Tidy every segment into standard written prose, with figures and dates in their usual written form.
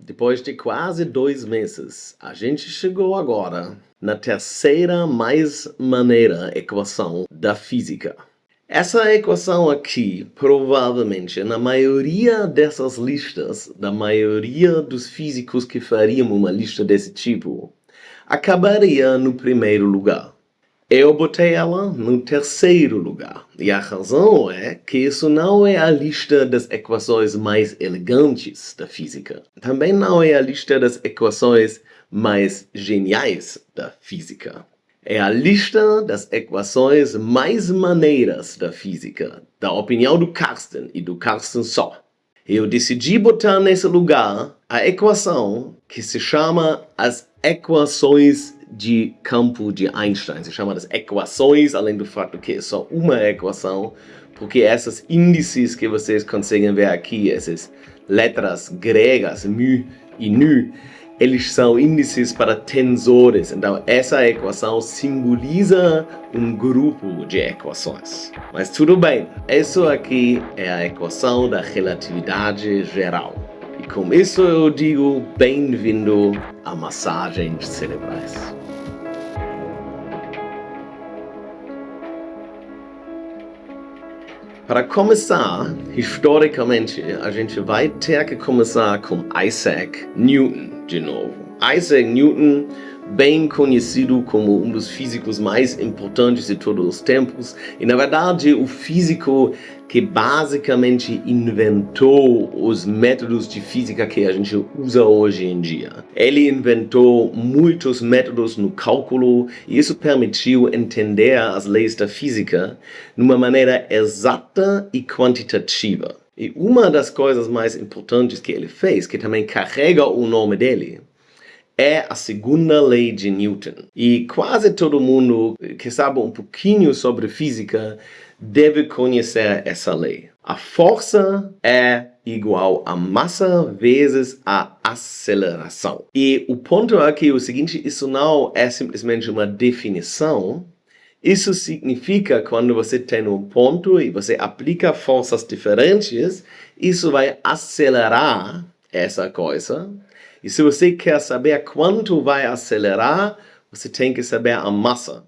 depois de quase 2 meses, a gente chegou agora na terceira mais maneira equação da física. Essa equação aqui, provavelmente, na maioria dessas listas, da maioria dos físicos que fariam uma lista desse tipo, acabaria no primeiro lugar. Eu botei ela no terceiro lugar. E a razão é que isso não é a lista das equações mais elegantes da física. Também não é a lista das equações mais geniais da física. É a lista das equações mais maneiras da física, da opinião do Carsten e do Carsten só. Eu decidi botar nesse lugar a equação que se chama as equações de campo de Einstein. Se chama das equações, além do fato que é só uma equação, porque esses índices que vocês conseguem ver aqui, essas letras gregas, mu e nu, eles são índices para tensores. Então, essa equação simboliza um grupo de equações. Mas tudo bem, isso aqui é a equação da relatividade geral. E com isso eu digo bem-vindo a massagens cerebrais. Para começar, historicamente, a gente vai ter que começar com Isaac Newton de novo. Isaac Newton, bem conhecido como um dos físicos mais importantes de todos os tempos, e na verdade o físico que basicamente inventou os métodos de física que a gente usa hoje em dia. Ele inventou muitos métodos no cálculo e isso permitiu entender as leis da física de uma maneira exata e quantitativa. E uma das coisas mais importantes que ele fez, que também carrega o nome dele, é a segunda lei de Newton. E quase todo mundo que sabe um pouquinho sobre física deve conhecer essa lei. A força é igual a massa vezes a aceleração. E o ponto aqui é o seguinte, isso não é simplesmente uma definição. Isso significa que quando você tem um ponto e você aplica forças diferentes, isso vai acelerar essa coisa. E se você quer saber quanto vai acelerar, você tem que saber a massa.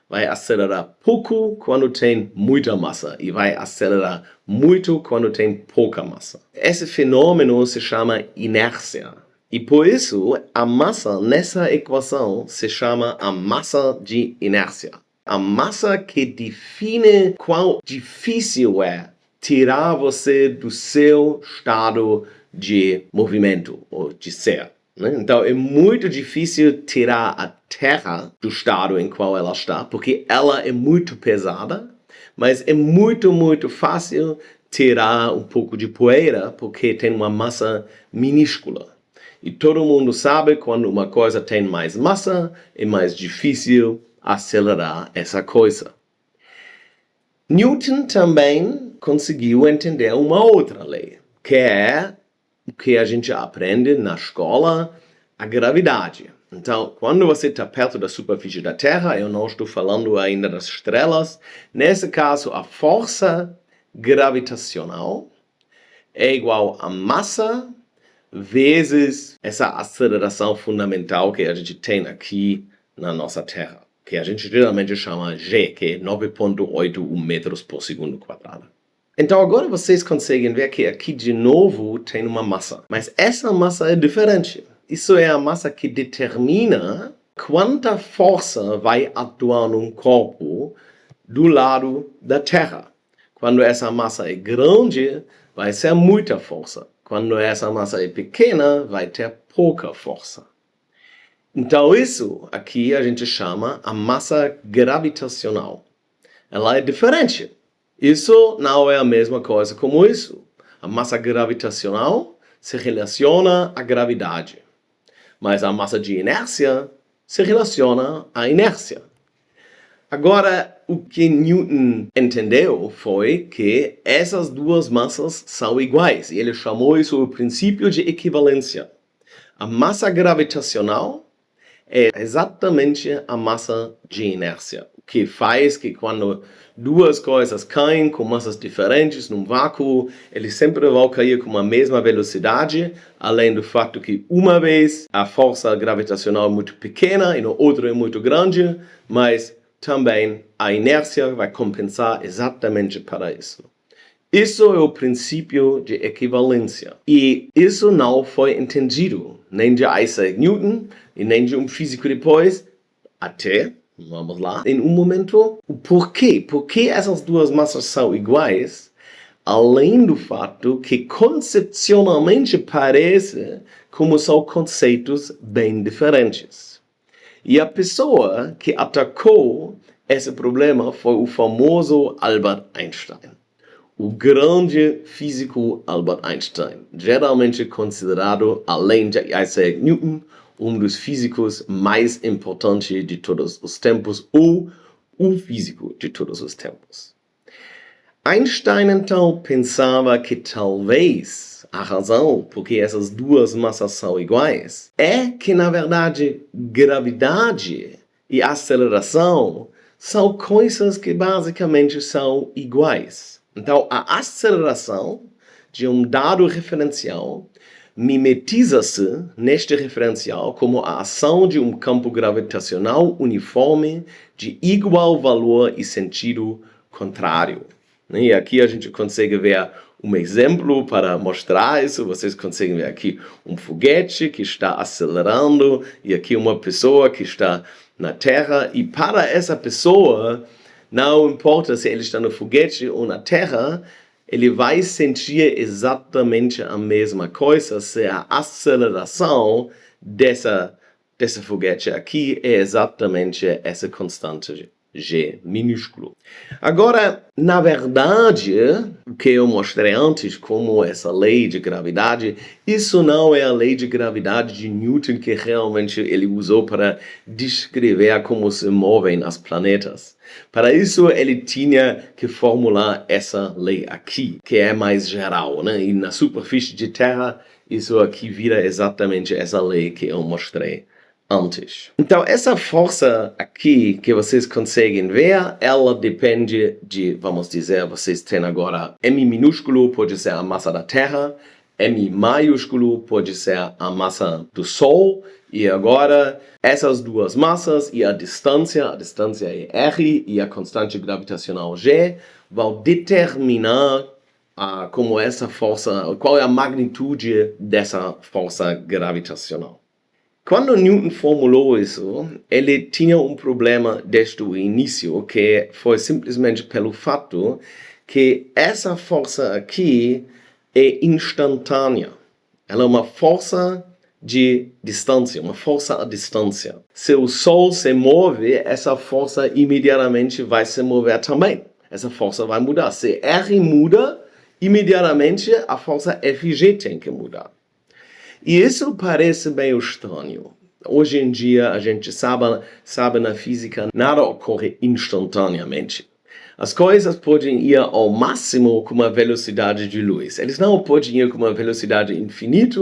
Vai acelerar pouco quando tem muita massa e vai acelerar muito quando tem pouca massa. Esse fenômeno se chama inércia. E por isso, a massa nessa equação se chama a massa de inércia. A massa que define quão difícil é tirar você do seu estado de movimento ou de ser. Então, é muito difícil tirar a Terra do estado em qual ela está, porque ela é muito pesada, mas é muito, muito fácil tirar um pouco de poeira, porque tem uma massa minúscula. E todo mundo sabe que quando uma coisa tem mais massa, é mais difícil acelerar essa coisa. Newton também conseguiu entender uma outra lei, que é o que a gente aprende na escola, a gravidade. Então, quando você está perto da superfície da Terra, eu não estou falando ainda das estrelas, nesse caso, a força gravitacional é igual a massa vezes essa aceleração fundamental que a gente tem aqui na nossa Terra, que a gente geralmente chama G, que é 9,81 metros por segundo quadrado. Então agora vocês conseguem ver que aqui de novo tem uma massa. Mas essa massa é diferente. Isso é a massa que determina quanta força vai atuar num corpo do lado da Terra. Quando essa massa é grande, vai ser muita força. Quando essa massa é pequena, vai ter pouca força. Então isso aqui a gente chama a massa gravitacional. Ela é diferente. Isso não é a mesma coisa como isso. A massa gravitacional se relaciona à gravidade, mas a massa de inércia se relaciona à inércia. Agora, o que Newton entendeu foi que essas duas massas são iguais, e ele chamou isso o princípio de equivalência. A massa gravitacional é exatamente a massa de inércia. que faz que quando duas coisas caem com massas diferentes num vácuo, eles sempre vão cair com a mesma velocidade, além do fato que uma vez a força gravitacional é muito pequena e no outro é muito grande, mas também a inércia vai compensar exatamente para isso. Isso é o princípio de equivalência. E isso não foi entendido, nem de Isaac Newton e nem de um físico depois, até, vamos lá, em um momento, o porquê. Por que essas duas massas são iguais, além do fato que concepcionalmente parece como são conceitos bem diferentes. E a pessoa que atacou esse problema foi o famoso Albert Einstein. O grande físico Albert Einstein, geralmente considerado, além de Isaac Newton, um dos físicos mais importantes de todos os tempos, ou o físico de todos os tempos. Einstein, então, pensava que talvez a razão por que essas duas massas são iguais é que, na verdade, gravidade e aceleração são coisas que basicamente são iguais. Então, a aceleração de um dado referencial mimetiza-se neste referencial como a ação de um campo gravitacional uniforme de igual valor e sentido contrário. E aqui a gente consegue ver um exemplo para mostrar isso. Vocês conseguem ver aqui um foguete que está acelerando e aqui uma pessoa que está na Terra. E para essa pessoa, não importa se ele está no foguete ou na Terra, ele vai sentir exatamente a mesma coisa se a aceleração desse foguete aqui é exatamente essa constante G minúsculo. Agora, na verdade, o que eu mostrei antes como essa lei de gravidade, isso não é a lei de gravidade de Newton que realmente ele usou para descrever como se movem as planetas. Para isso, ele tinha que formular essa lei aqui, que é mais geral, né? E na superfície de Terra, isso aqui vira exatamente essa lei que eu mostrei antes. Então, essa força aqui que vocês conseguem ver, ela depende de, vamos dizer, vocês têm agora M minúsculo, pode ser a massa da Terra, M maiúsculo pode ser a massa do Sol, e agora essas duas massas e a distância é R e a constante gravitacional G, vão determinar como essa força, qual é a magnitude dessa força gravitacional. Quando Newton formulou isso, ele tinha um problema desde o início, que foi simplesmente pelo fato que essa força aqui é instantânea. Ela é uma força de distância, uma força à distância. Se o Sol se move, essa força imediatamente vai se mover também. Essa força vai mudar. Se R muda, imediatamente a força FG tem que mudar. E isso parece meio estranho. Hoje em dia, a gente sabe na física, nada ocorre instantaneamente. As coisas podem ir ao máximo com uma velocidade de luz. Eles não podem ir com uma velocidade infinita,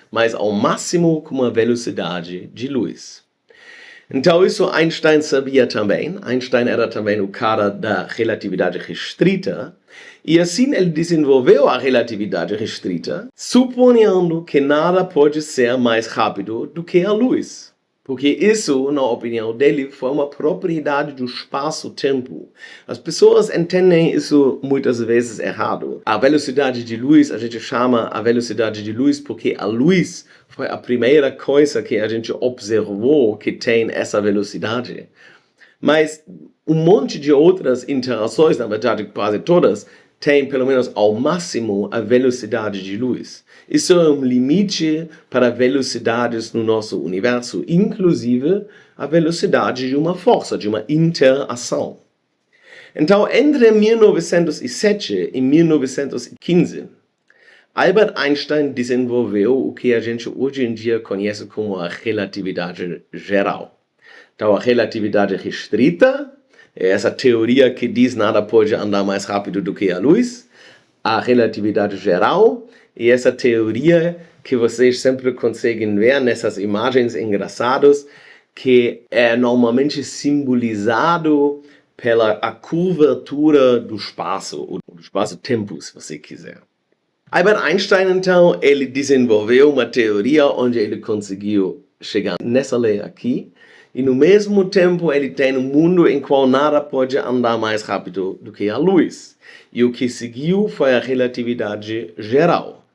mas ao máximo com uma velocidade de luz. Então, isso Einstein sabia também. Einstein era também o cara da relatividade restrita. E assim ele desenvolveu a relatividade restrita, suponhando que nada pode ser mais rápido do que a luz. Porque isso, na opinião dele, foi uma propriedade do espaço-tempo. As pessoas entendem isso muitas vezes errado. A velocidade de luz, a gente chama a velocidade de luz porque a luz foi a primeira coisa que a gente observou que tem essa velocidade. Mas um monte de outras interações, na verdade quase todas, tem pelo menos ao máximo a velocidade de luz. Isso é um limite para velocidades no nosso universo, inclusive a velocidade de uma força, de uma interação. Então, entre 1907 e 1915, Albert Einstein desenvolveu o que a gente hoje em dia conhece como a relatividade geral. Então, a relatividade restrita é essa teoria que diz nada pode andar mais rápido do que a luz. A relatividade geral é essa teoria que vocês sempre conseguem ver nessas imagens engraçadas, que é normalmente simbolizado pela a curvatura do espaço, ou do espaço-tempo, se você quiser. Albert Einstein, então, ele desenvolveu uma teoria onde ele conseguiu chegar nessa lei aqui, e no mesmo tempo ele tem um mundo em qual nada pode andar mais rápido do que a luz. E o que seguiu foi a relatividade geral.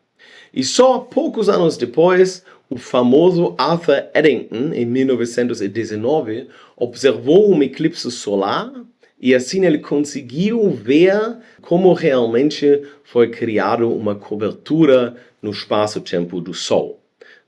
E só poucos anos depois, o famoso Arthur Eddington, em 1919, observou um eclipse solar e assim ele conseguiu ver como realmente foi criada uma cobertura no espaço-tempo do Sol.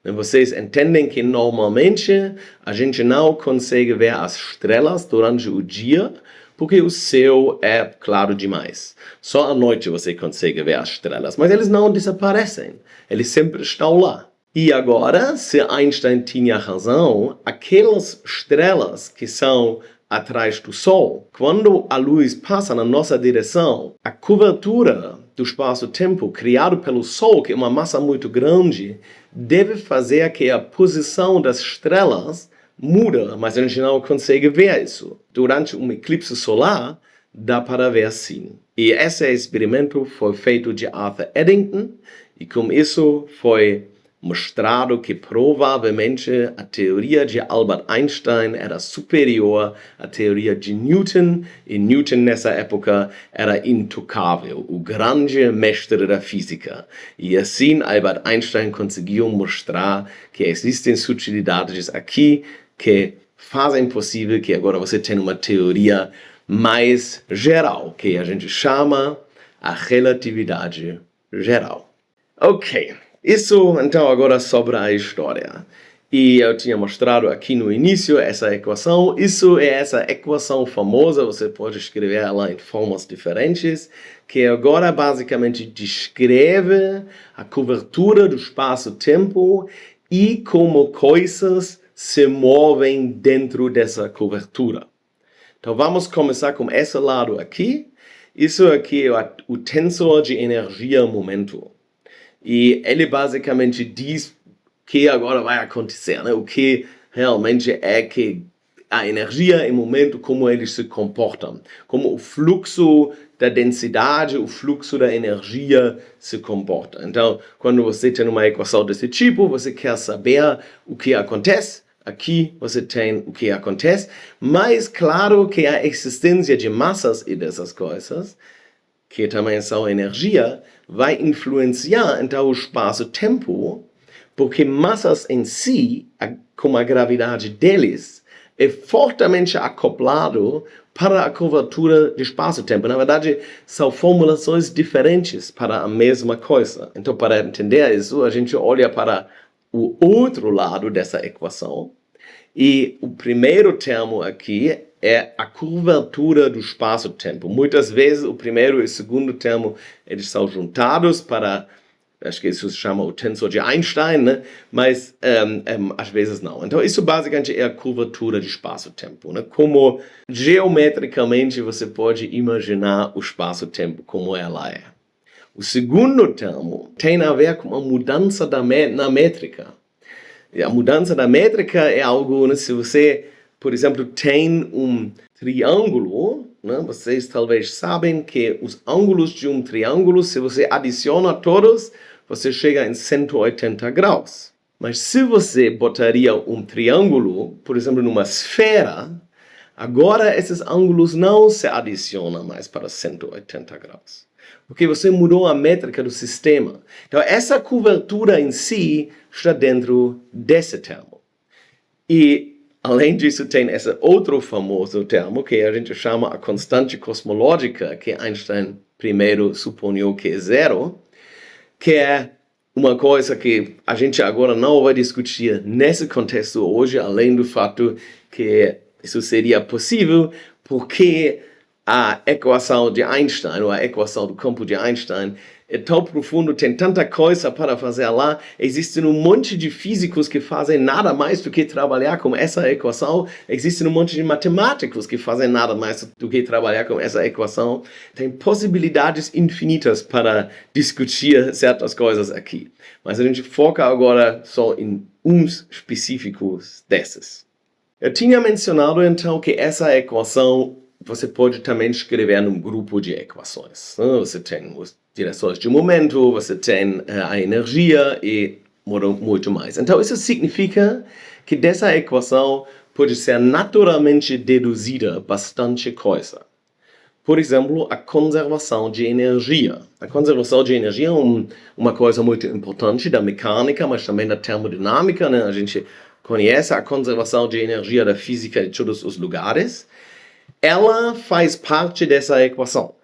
Vocês entendem que normalmente a gente não consegue ver as estrelas durante o dia porque o céu é claro demais. Só à noite você consegue ver as estrelas, mas eles não desaparecem, eles sempre estão lá. E agora, se Einstein tinha razão, aquelas estrelas que são atrás do Sol, quando a luz passa na nossa direção, a cobertura do espaço-tempo criado pelo Sol, que é uma massa muito grande, deve fazer que a posição das estrelas muda, mas a gente não consegue ver isso. Durante um eclipse solar, dá para ver sim. E esse experimento foi feito de Arthur Eddington, e com isso foi mostrado que provavelmente a teoria de Albert Einstein era superior à teoria de Newton, e Newton nessa época era intocável, o grande mestre da física. E assim Albert Einstein conseguiu mostrar que existem sutilidades aqui que fazem possível que agora você tenha uma teoria mais geral, que a gente chama a relatividade geral. Ok. Isso, então, agora sobre a história. E eu tinha mostrado aqui no início essa equação. Isso é essa equação famosa, você pode escrever ela em formas diferentes, que agora basicamente descreve a cobertura do espaço-tempo e como coisas se movem dentro dessa cobertura. Então vamos começar com esse lado aqui. Isso aqui é o tensor de energia-momento. E ele basicamente diz o que agora vai acontecer, né? O que realmente é que a energia e o momento, como eles se comportam, como o fluxo da densidade, o fluxo da energia se comporta. Então, quando você tem uma equação desse tipo, você quer saber o que acontece. Aqui você tem o que acontece, mas claro que a existência de massas e dessas coisas, que também são energia, vai influenciar então o espaço-tempo, porque massas em si, como a gravidade deles, é fortemente acoplado para a curvatura do espaço-tempo. Na verdade, são formulações diferentes para a mesma coisa. Então, para entender isso, a gente olha para o outro lado dessa equação, e o primeiro termo aqui é a curvatura do espaço-tempo. Muitas vezes o primeiro e o segundo termo eles são juntados para, acho que isso se chama o tensor de Einstein, né? Mas às vezes não. Então isso basicamente é a curvatura de espaço-tempo, né? Como geometricamente você pode imaginar o espaço-tempo como ela é. O segundo termo tem a ver com a mudança na métrica. E a mudança da métrica é algo, né, se você, por exemplo, tem um triângulo, né, vocês talvez sabem que os ângulos de um triângulo, se você adiciona todos, você chega em 180 graus. Mas se você botaria um triângulo, por exemplo, numa esfera, agora esses ângulos não se adicionam mais para 180 graus. Porque você mudou a métrica do sistema. Então, essa curvatura em si está dentro desse termo. E, além disso, tem esse outro famoso termo que a gente chama a constante cosmológica, que Einstein primeiro supunhou que é zero, que é uma coisa que a gente agora não vai discutir nesse contexto hoje, além do fato que isso seria possível, porque a equação de Einstein, ou a equação do campo de Einstein, é tão profundo, tem tanta coisa para fazer lá, existem um monte de físicos que fazem nada mais do que trabalhar com essa equação, existem um monte de matemáticos que fazem nada mais do que trabalhar com essa equação, tem possibilidades infinitas para discutir certas coisas aqui. Mas a gente foca agora só em uns específicos desses. Eu tinha mencionado, então, que essa equação você pode também escrever num grupo de equações. Você tem os direções de momento, você tem a energia e muito mais. Então, isso significa que dessa equação pode ser naturalmente deduzida bastante coisa. Por exemplo, a conservação de energia. A conservação de energia é uma coisa muito importante da mecânica, mas também da termodinâmica, né? A gente conhece a conservação de energia da física de todos os lugares. Ela faz parte dessa equação.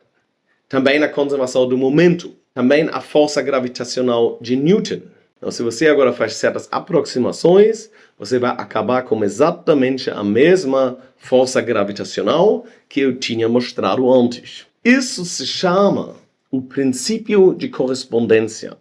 Também a conservação do momento. Também a força gravitacional de Newton. Então, se você agora faz certas aproximações, você vai acabar com exatamente a mesma força gravitacional que eu tinha mostrado antes. Isso se chama o princípio de correspondência.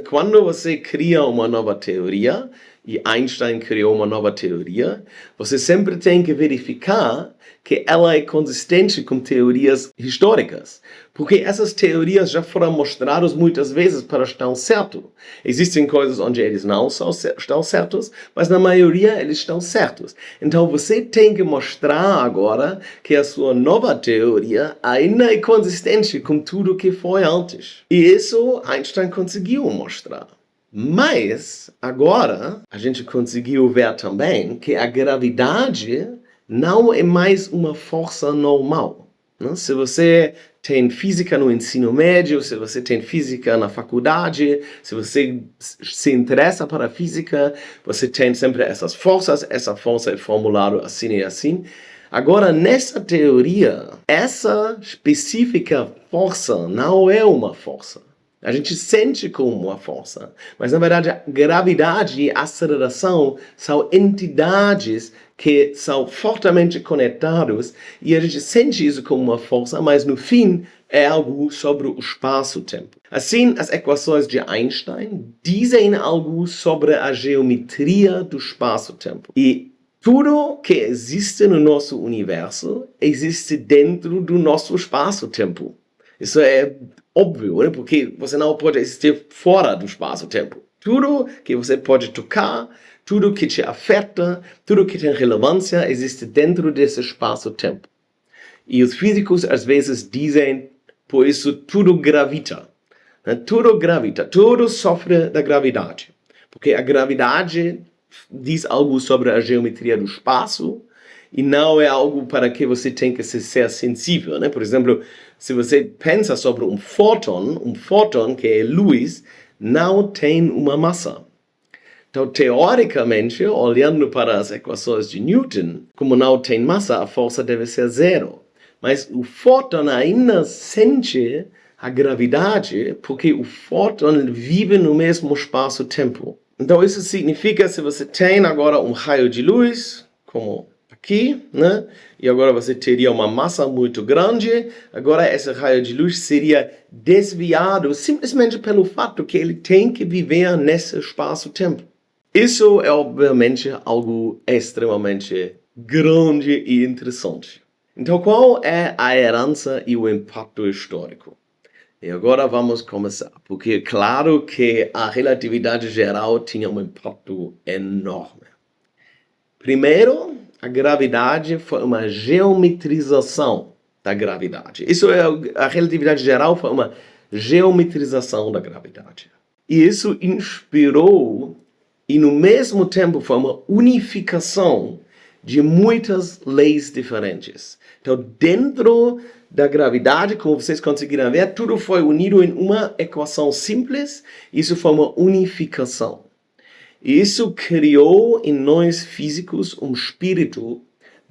Quando você cria uma nova teoria, e Einstein criou uma nova teoria, você sempre tem que verificar que ela é consistente com teorias históricas. Porque essas teorias já foram mostradas muitas vezes para estar certo. Existem coisas onde eles não estão certos, mas na maioria eles estão certos. Então você tem que mostrar agora que a sua nova teoria ainda é consistente com tudo que foi antes. E isso Einstein conseguiu mostrar. Mas agora a gente conseguiu ver também que a gravidade não é mais uma força normal. Se você tem física no ensino médio, se você tem física na faculdade, se você se interessa para física, você tem sempre essas forças, essa força é formulada assim e assim. Agora, nessa teoria, essa específica força não é uma força. A gente sente como uma força, mas na verdade a gravidade e a aceleração são entidades que são fortemente conectados e a gente sente isso como uma força, mas no fim é algo sobre o espaço-tempo. Assim, as equações de Einstein dizem algo sobre a geometria do espaço-tempo. E tudo que existe no nosso universo existe dentro do nosso espaço-tempo. Isso é óbvio, né? Porque você não pode existir fora do espaço-tempo. Tudo que você pode tocar, tudo que te afeta, tudo que tem relevância existe dentro desse espaço-tempo. E os físicos às vezes dizem, por isso tudo gravita. Tudo gravita, tudo sofre da gravidade. Porque a gravidade diz algo sobre a geometria do espaço e não é algo para que você tem que ser sensível, né? Por exemplo, se você pensa sobre um fóton que é luz, não tem uma massa. Então, teoricamente, olhando para as equações de Newton, como não tem massa, a força deve ser zero. Mas o fóton ainda sente a gravidade porque o fóton vive no mesmo espaço-tempo. Então, isso significa que se você tem agora um raio de luz, como aqui, né? E agora você teria uma massa muito grande, agora esse raio de luz seria desviado simplesmente pelo fato que ele tem que viver nesse espaço-tempo. Isso é obviamente algo extremamente grande e interessante. Então, qual é a herança e o impacto histórico? E agora vamos começar, porque é claro que a relatividade geral tinha um impacto enorme. Primeiro, a gravidade foi uma geometrização da gravidade. Isso é a relatividade geral foi uma geometrização da gravidade. E isso inspirou e no mesmo tempo foi uma unificação de muitas leis diferentes. Então, dentro da gravidade, como vocês conseguiram ver, tudo foi unido em uma equação simples. Isso foi uma unificação. E isso criou em nós físicos um espírito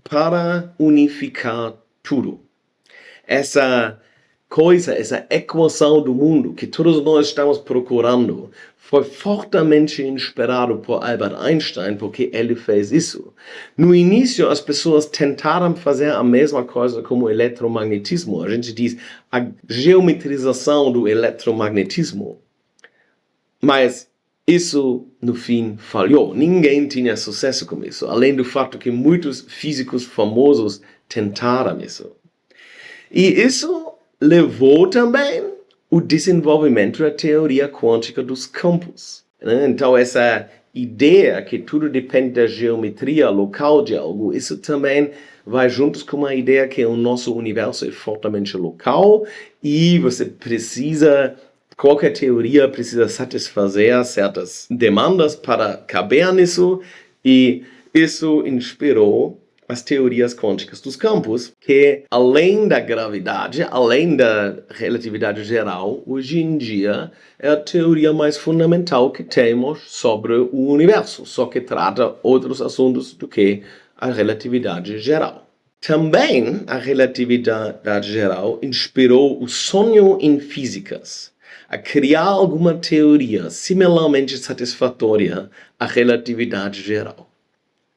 para unificar tudo. Essa coisa, essa equação do mundo que todos nós estamos procurando, foi fortemente inspirado por Albert Einstein, porque ele fez isso. No início, as pessoas tentaram fazer a mesma coisa como o eletromagnetismo. A gente diz a geometrização do eletromagnetismo. Mas isso, no fim, falhou. Ninguém tinha sucesso com isso, além do fato que muitos físicos famosos tentaram isso. E isso levou também o desenvolvimento da teoria quântica dos campos. Então, essa ideia que tudo depende da geometria local de algo, isso também vai juntos com a ideia que o nosso universo é fortemente local e você precisa, qualquer teoria precisa satisfazer certas demandas para caber nisso, e isso inspirou as teorias quânticas dos campos, que além da gravidade, além da relatividade geral, hoje em dia é a teoria mais fundamental que temos sobre o universo, só que trata outros assuntos do que a relatividade geral. Também a relatividade geral inspirou o sonho em físicas a criar alguma teoria similarmente satisfatória à relatividade geral.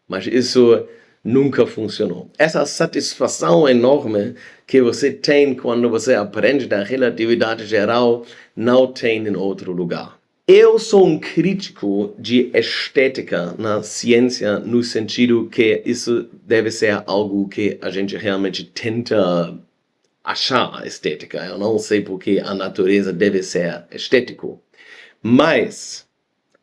Mas isso nunca funcionou. Essa satisfação enorme que você tem quando você aprende da relatividade geral não tem em outro lugar. Eu sou um crítico de estética na ciência, no sentido que isso deve ser algo que a gente realmente tenta achar a estética. Eu não sei porque a natureza deve ser estético. Mas,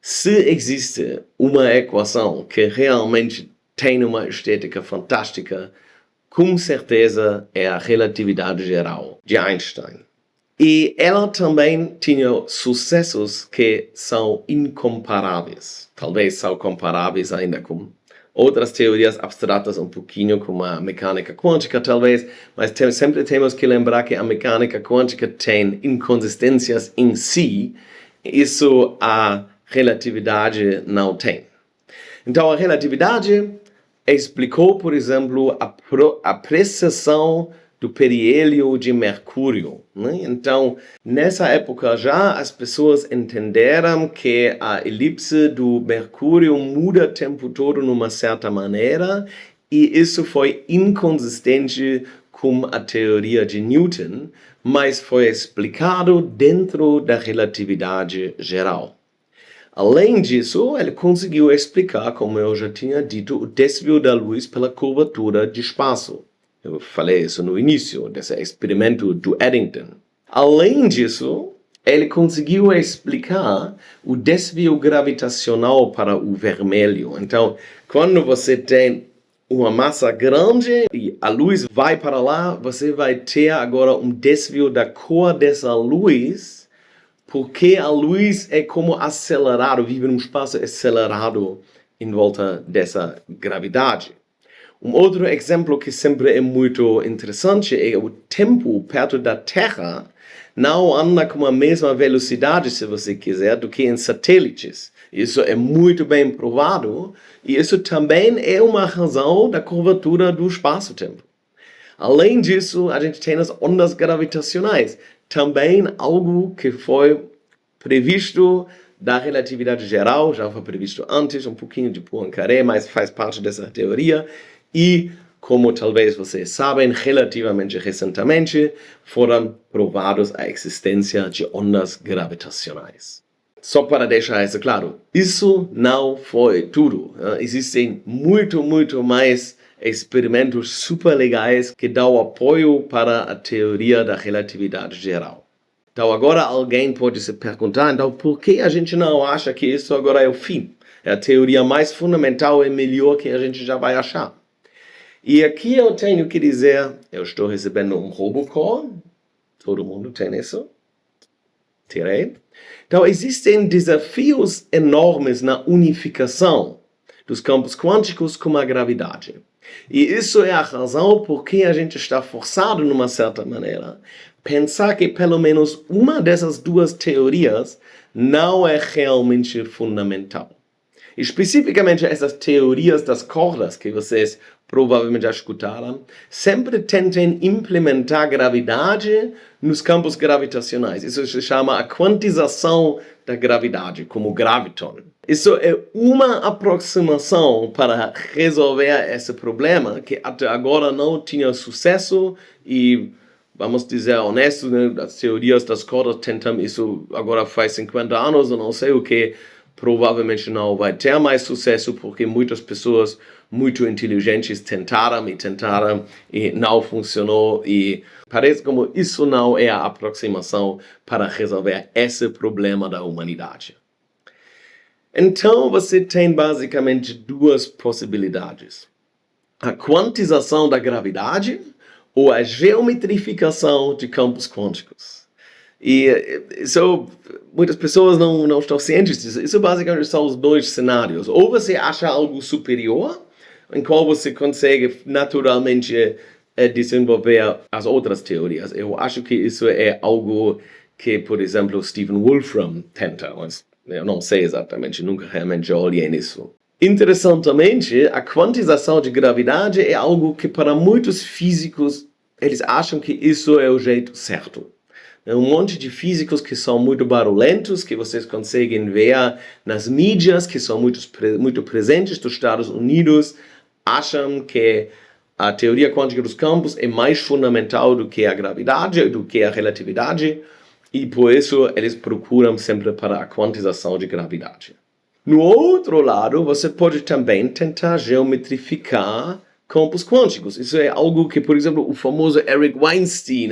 se existe uma equação que realmente tem uma estética fantástica, com certeza é a relatividade geral de Einstein. E ela também tinha sucessos que são incomparáveis. Talvez são comparáveis ainda com outras teorias abstratas um pouquinho, como a mecânica quântica talvez, mas sempre temos que lembrar que a mecânica quântica tem inconsistências em si, isso a relatividade não tem. Então a relatividade explicou, por exemplo, a precessão do periélio de Mercúrio, né? Então, nessa época já as pessoas entenderam que a elipse do Mercúrio muda o tempo todo de uma certa maneira, e isso foi inconsistente com a teoria de Newton, mas foi explicado dentro da relatividade geral. Além disso, ele conseguiu explicar, como eu já tinha dito, o desvio da luz pela curvatura de espaço. Eu falei isso no início desse experimento do Eddington. Além disso, ele conseguiu explicar o desvio gravitacional para o vermelho. Então, quando você tem uma massa grande e a luz vai para lá, você vai ter agora um desvio da cor dessa luz, porque a luz é como acelerado, vive num espaço acelerado em volta dessa gravidade. Um outro exemplo que sempre é muito interessante é o tempo perto da Terra não anda com a mesma velocidade, se você quiser, do que em satélites. Isso é muito bem provado, e isso também é uma razão da curvatura do espaço-tempo. Além disso, a gente tem as ondas gravitacionais, também algo que foi previsto da relatividade geral, já foi previsto antes, um pouquinho de Poincaré, mas faz parte dessa teoria, e, como talvez vocês sabem, relativamente recentemente foram provados a existência de ondas gravitacionais. Só para deixar isso claro, isso não foi tudo. Existem muito mais experimentos super legais que dão apoio para a teoria da relatividade geral. Então agora alguém pode se perguntar, então por que a gente não acha que isso agora é o fim? É a teoria mais fundamental e melhor que a gente já vai achar. E aqui eu tenho que dizer, eu estou recebendo um robocall, todo mundo tem isso? Tirei. Então existem desafios enormes na unificação dos campos quânticos com a gravidade. E isso é a razão por que a gente está forçado, de uma certa maneira, pensar que pelo menos uma dessas duas teorias não é realmente fundamental. Especificamente essas teorias das cordas que vocês provavelmente já escutaram, sempre tentem implementar gravidade nos campos gravitacionais. Isso se chama a quantização da gravidade, como graviton. Isso é uma aproximação para resolver esse problema que até agora não tinha sucesso e, vamos dizer honesto, né, as teorias das cordas tentam isso agora faz 50 anos, eu não sei o que, provavelmente não vai ter mais sucesso porque muitas pessoas muito inteligentes tentaram e não funcionou, e parece como isso não é a aproximação para resolver esse problema da humanidade. Então você tem basicamente duas possibilidades: a quantização da gravidade ou a geometrificação de campos quânticos. E isso, muitas pessoas não estão cientes disso. Isso basicamente são os dois cenários. Ou você acha algo superior, em qual você consegue naturalmente desenvolver as outras teorias. Eu acho que isso é algo que, por exemplo, Stephen Wolfram tenta, mas eu não sei exatamente, nunca realmente olhei nisso. Interessantemente, a quantização de gravidade é algo que para muitos físicos, eles acham que isso é o jeito certo. Um monte de físicos que são muito barulhentos, que vocês conseguem ver nas mídias, que são muito presentes dos Estados Unidos, acham que a teoria quântica dos campos é mais fundamental do que a gravidade, do que a relatividade, e por isso eles procuram sempre para a quantização de gravidade. No outro lado, você pode também tentar geometrificar campos quânticos. Isso é algo que, por exemplo, o famoso Eric Weinstein,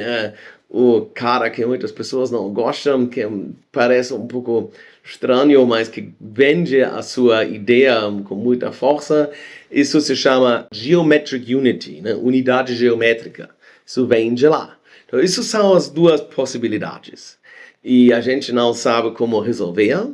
o cara que muitas pessoas não gostam, que parece um pouco estranho, mas que vende a sua ideia com muita força. Isso se chama Geometric Unity, unidade geométrica. Isso vem de lá. Então, isso são as duas possibilidades. E a gente não sabe como resolver,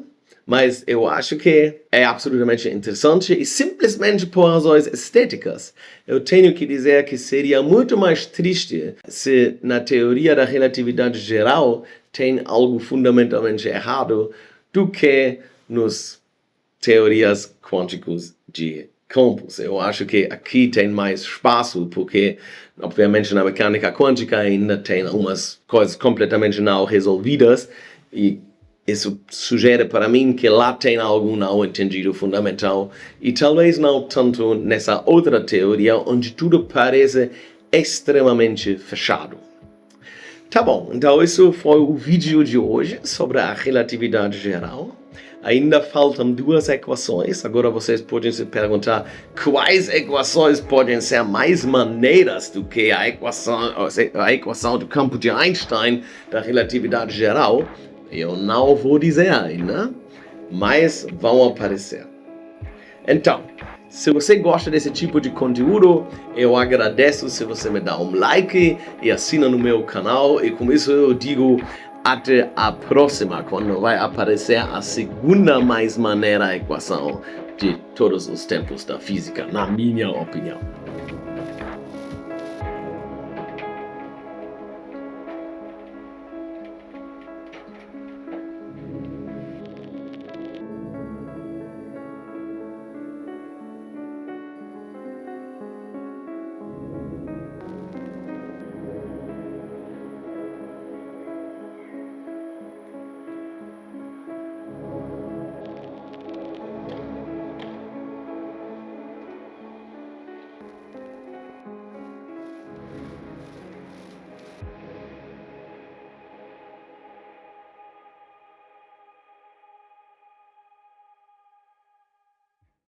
mas eu acho que é absolutamente interessante e simplesmente por razões estéticas. Eu tenho que dizer que seria muito mais triste se na teoria da relatividade geral tem algo fundamentalmente errado do que nas teorias quânticas de campos. Eu acho que aqui tem mais espaço, porque, obviamente, na mecânica quântica ainda tem algumas coisas completamente não resolvidas, e isso sugere para mim que lá tem algo não entendido fundamental, e talvez não tanto nessa outra teoria, onde tudo parece extremamente fechado. Tá bom, então isso foi o vídeo de hoje sobre a relatividade geral. Ainda faltam duas equações. Agora vocês podem se perguntar quais equações podem ser mais maneiras do que a equação do campo de Einstein da relatividade geral. Eu não vou dizer ainda, mas vão aparecer. Então, se você gosta desse tipo de conteúdo, eu agradeço se você me dá um like e assina no meu canal. E com isso eu digo até a próxima, quando vai aparecer a segunda mais maneira equação de todos os tempos da física, na minha opinião.